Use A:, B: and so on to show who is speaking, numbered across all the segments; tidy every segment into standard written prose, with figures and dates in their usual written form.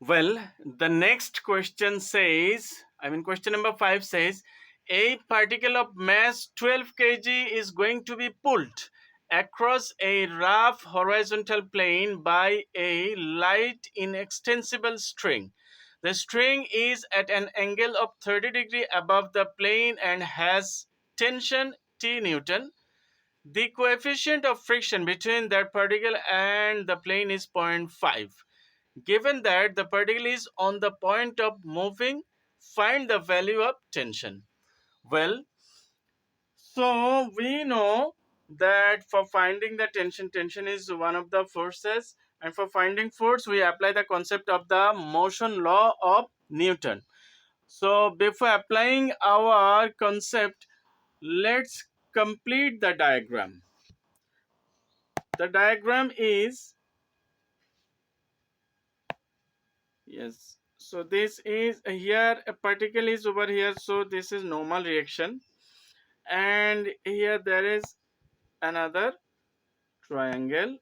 A: Well, the next question says, question number 5 says, a particle of mass 12 kg is going to be pulled across a rough horizontal plane by a light inextensible string. The string is at an angle of 30 degree above the plane and has tension T Newton. The coefficient of friction between that particle and the plane is zero point 0.5. Given that the particle is on the point of moving, find the value of tension. Well, so we know that for finding the tension, tension is one of the forces, and for finding force, we apply the concept of the motion law of Newton. So before applying our concept, let's complete the diagram. The diagram is, yes, so this is here, a particle is over here, so this is normal reaction, and here there is another triangle.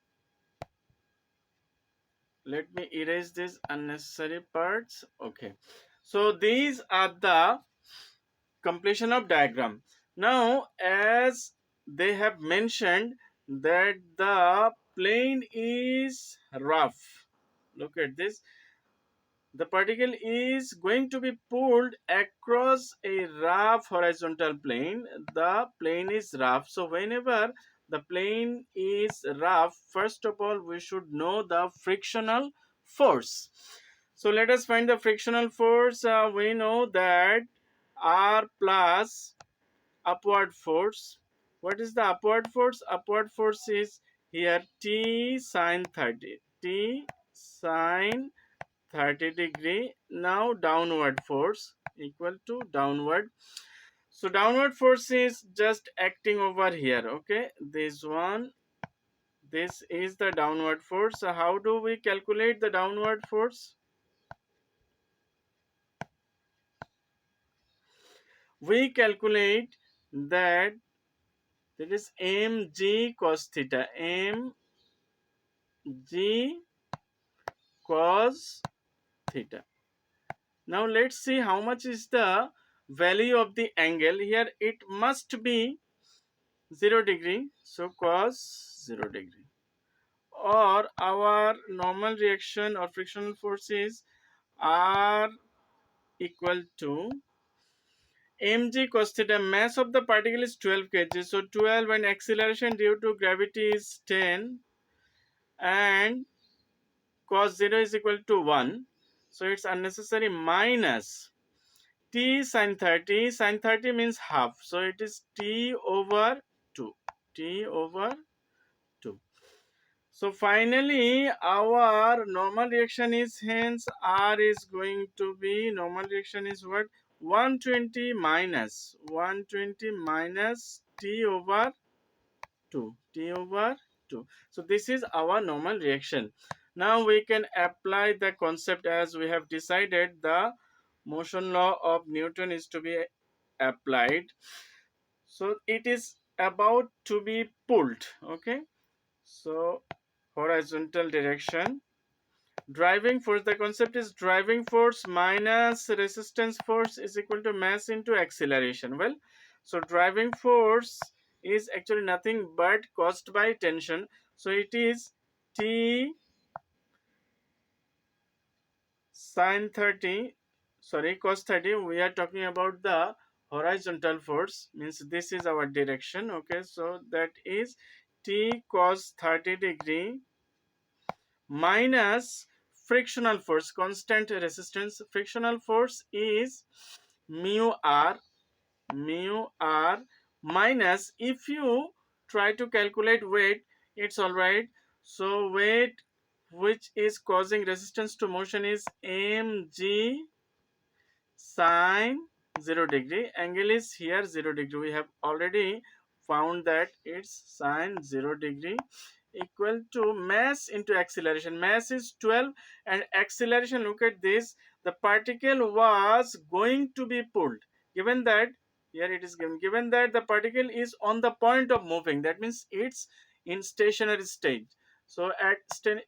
A: Let me erase these unnecessary parts. Okay, so these are the completion of diagram. Now, as they have mentioned that the plane is rough, look at this, the particle is going to be pulled across a rough horizontal plane. The plane is rough, so whenever the plane is rough, first of all we should know the frictional force. So let us find the frictional force. We know that R plus upward force. What is the upward force? Upward force is here T sine 30. T sine 30 degree. Now downward force equal to downward. So downward force is just acting over here. Okay, this one, this is the downward force. So how do we calculate the downward force? We calculate that there is mg cos theta. Mg cos theta. Now let's see how much is the value of the angle. Here it must be 0 degree, so cos 0 degree, or our normal reaction or frictional force is R equal to mg cos theta. Mass of the particle is 12 kg, so 12, and acceleration due to gravity is 10, and cos 0 is equal to 1, so it's unnecessary, minus t sin 30. Sin 30 means half, so it is t over 2. T over 2. So finally our normal reaction is, hence R is going to be, normal reaction is what, 120 minus T over 2. T over 2. So this is our normal reaction. Now we can apply the concept, as we have decided the motion law of Newton is to be applied. So it is about to be pulled. Okay, so horizontal direction, driving force, the concept is driving force minus resistance force is equal to mass into acceleration. Well, so driving force is actually nothing but caused by tension, so it is T sin 30, sorry, cos 30. We are talking about the horizontal force, means this is our direction. Okay, so that is T cos 30 degree minus frictional force, constant resistance. Frictional force is mu r minus, if you try to calculate weight, it's all right. So weight which is causing resistance to motion is mg sine 0 degree. Angle is here 0 degree. We have already found that it's sine 0 degree, equal to mass into acceleration. Mass is 12 and acceleration, look at this, the particle was going to be pulled. Given that, here it is given that the particle is on the point of moving, that means it's in stationary stage. So at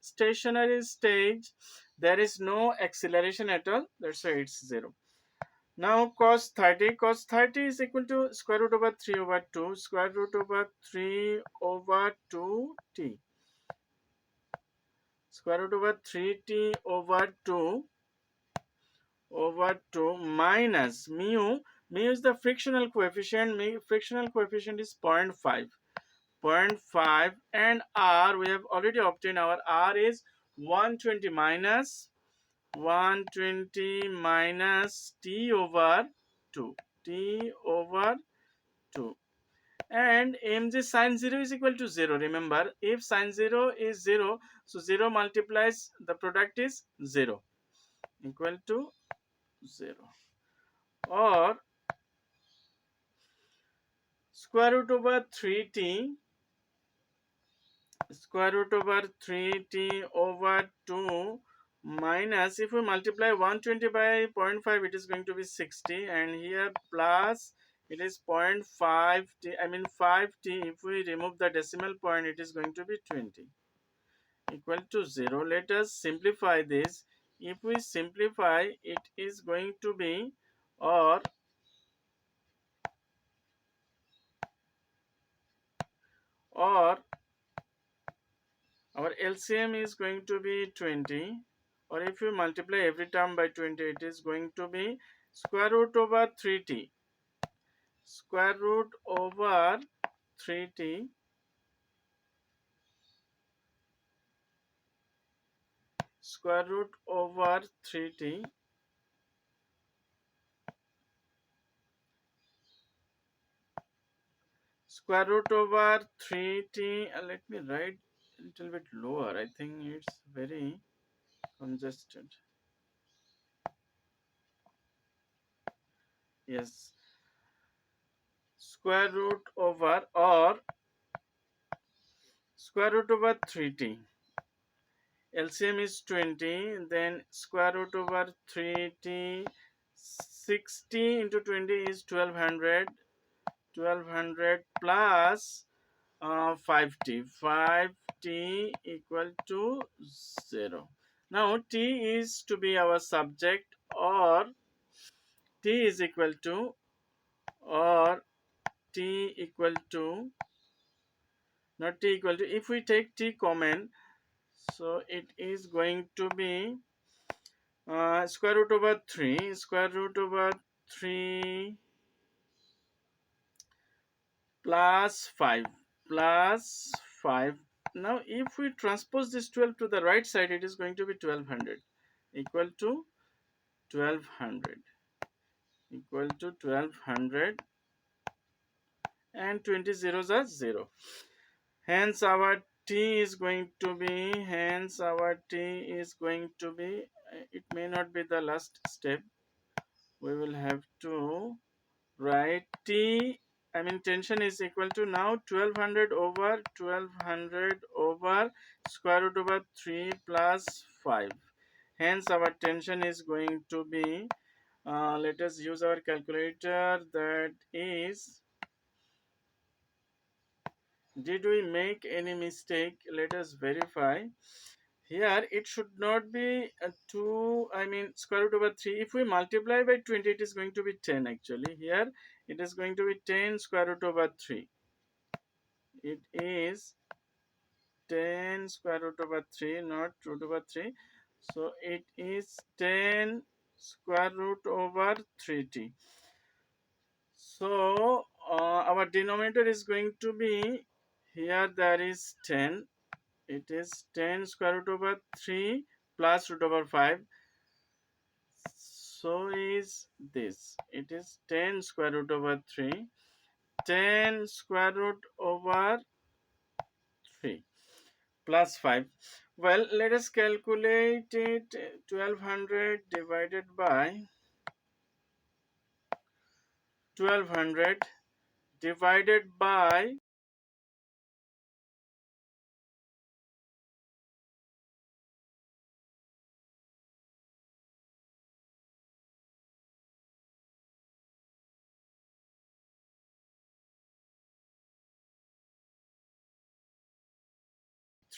A: stationary stage, there is no acceleration at all, that's why it's 0. Now cos 30 is equal to square root over 3 over 2 square root over 3 over 2t square root over 3t over 2 over 2 minus mu is the frictional coefficient. Frictional coefficient is 0.5 and r we have already obtained. Our r is 120 minus t over 2 and mg sine 0 is equal to 0. Remember, if sine 0 is 0, so 0 multiplies the product is 0 equal to 0, or square root over 3t over 2 minus, if we multiply 120 by 0.5 it is going to be 60, and here plus it is 0.5 t, I mean 5t. If we remove the decimal point it is going to be 20 equal to 0. Let us simplify this. If we simplify it is going to be, or our LCM is going to be 20, or if you multiply every term by 20 it is going to be square root over 3t square root over 3t square root over 3t square root over 3t. Let me write a little bit lower, I think it's very congested. Yes, square root over, or square root over 3t. LCM is 20, then square root over 3t. 60 into 20 is 1200. 1200 plus 5t. 5t equal to 0. Now t is to be our subject, or t is equal to, or t equal to, not t equal to, if we take t common, so it is going to be square root over 3 plus 5 plus 5. Now if we transpose this 12 to the right side it is going to be 1200 equal to 1200 and 20 zeros are 0. Hence our t is going to be, it may not be the last step, we will have to write t, I mean tension is equal to, now 1200 over square root over 3 plus 5. Hence our tension is going to be, let us use our calculator, that is, did we make any mistake? Let us verify. Here it should not be 2, I mean square root over 3. If we multiply by 20 it is going to be 10 actually. Here it is going to be 10 square root over 3. It is 10 square root over 3, not root over 3. So it is 10 square root over 3t. So our denominator is going to be, here there is 10. It is 10 square root over 3 plus root over 5. So is this. It is 10 square root over 3. 10 square root over 3 plus 5. Well, let us calculate it. 1200 divided by 1200 divided by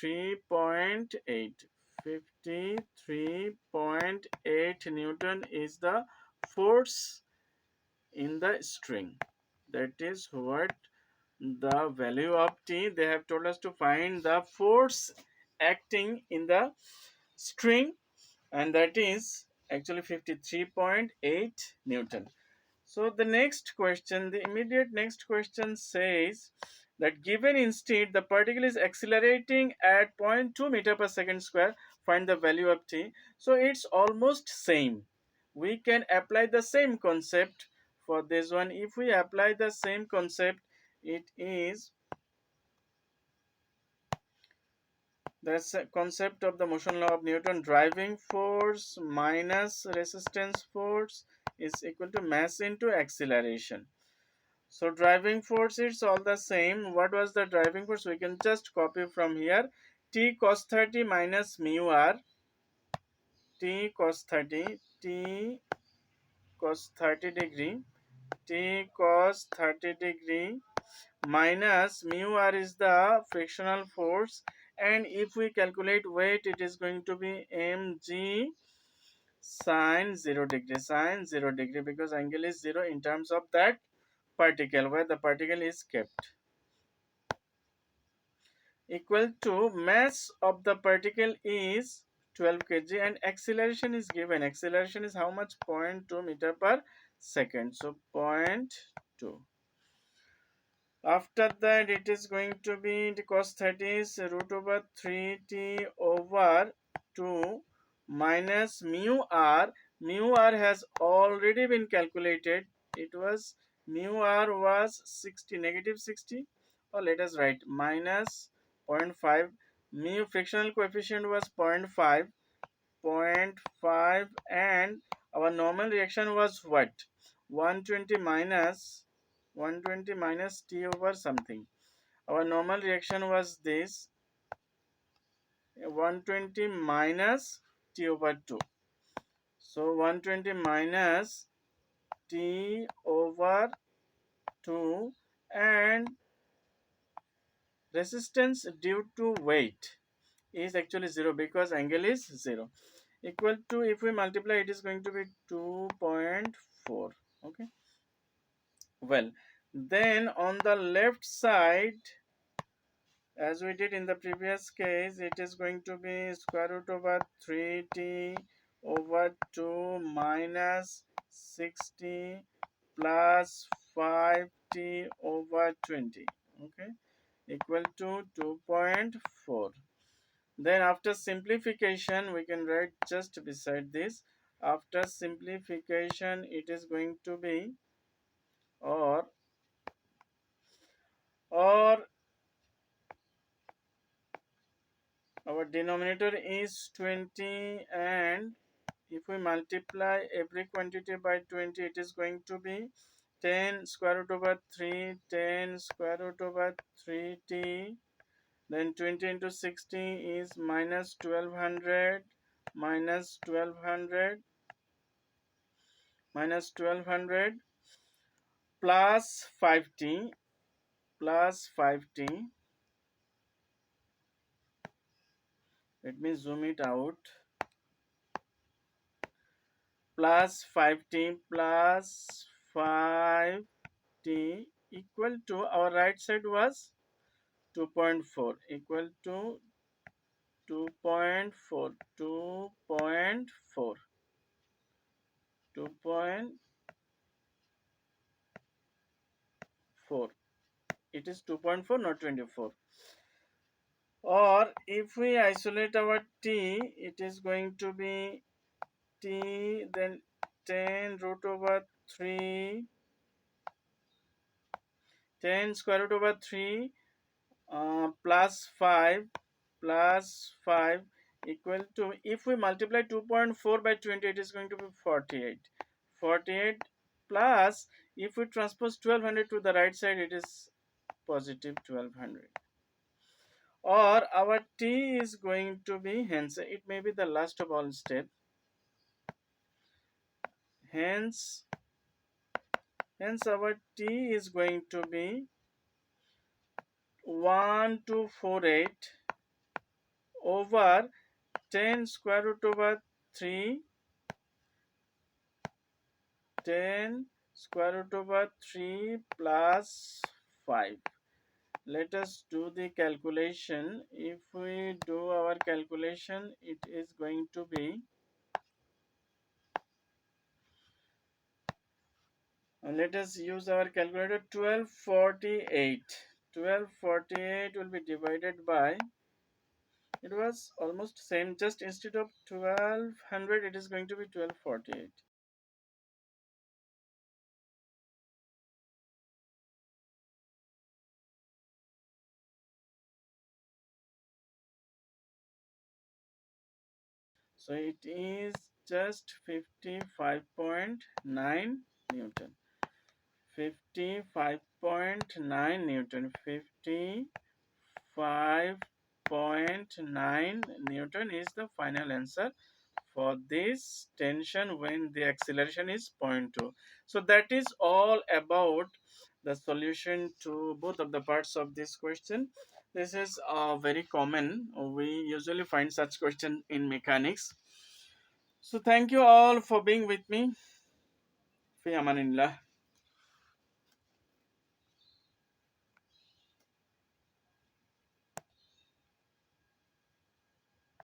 A: 3.8. 53.8 Newton is the force in the string. That is what the value of T. They have told us to find the force acting in the string, and that is actually 53.8 Newton. So the next question, the immediate next question says that given in state the particle is accelerating at zero point 0.2 meter per second square, find the value of T. So it's almost same. We can apply the same concept for this one. If we apply the same concept, it is the concept of the motion law of Newton. Driving force minus resistance force is equal to mass into acceleration. So driving force is all the same. What was the driving force? We can just copy from here. T cos 30 minus mu r. T cos 30. T cos 30 degree. T cos 30 degree minus mu r is the frictional force, and if we calculate weight, it is going to be mg sine 0 degree, sine 0 degree, because angle is 0 in terms of that particle where the particle is kept, equal to mass of the particle is 12 kg and acceleration is given. Acceleration is how much? 0.2 meter per second. So 0.2. After that, it is going to be the cos 30 is root over 3t over 2 minus mu r. Mu r has already been calculated. It was mu r was 60, negative 60, or let us write minus 0.5. Mu frictional coefficient was 0.5, 0.5, and our normal reaction was what? 120 minus 120 minus t over something. Our normal reaction was this, 120 minus t over 2. So 120 minus t over 2, and resistance due to weight is actually 0 because angle is 0, equal to, if we multiply, it is going to be 2.4. Okay, well, then on the left side, as we did in the previous case, it is going to be square root over 3t over 2 minus 60 plus 5t over 20, okay, equal to 2.4. Then after simplification, we can write just beside this. After simplification, it is going to be, or our denominator is 20, and if we multiply every quantity by 20, it is going to be 10 square root over 3, 10 square root over 3t, then 20 into 60 is minus 1200, minus 1200, minus 1200, plus 5t, plus 5t. Let me zoom it out. Plus 5t plus 5t equal to, our right side was 2.4, equal to 2.4, 2.4, 2.4. It is 2.4, not 24. Or if we isolate our t, it is going to be t, then 10 root over 3, 10 square root over 3 plus 5, plus 5 equal to, if we multiply 2.4 by 20, it is going to be 48. 48 plus, if we transpose 1200 to the right side, it is positive 1200. Or our t is going to be, hence it may be the last of all step, hence our t is going to be 1248 over 10 square root over 3, 10 square root over 3 plus 5. Let us do the calculation. If we do our calculation, it is going to be, let us use our calculator, 1248. 1248 will be divided by, it was almost same, just instead of 1200 it is going to be 1248. So it is just 55.9 Newton. 55.9 Newton. 55.9 Newton is the final answer for this tension when the acceleration is zero point 0.2. So that is all about the solution to both of the parts of this question. This is very common. We usually find such question in mechanics. So thank you all for being with me. Fi amanillah.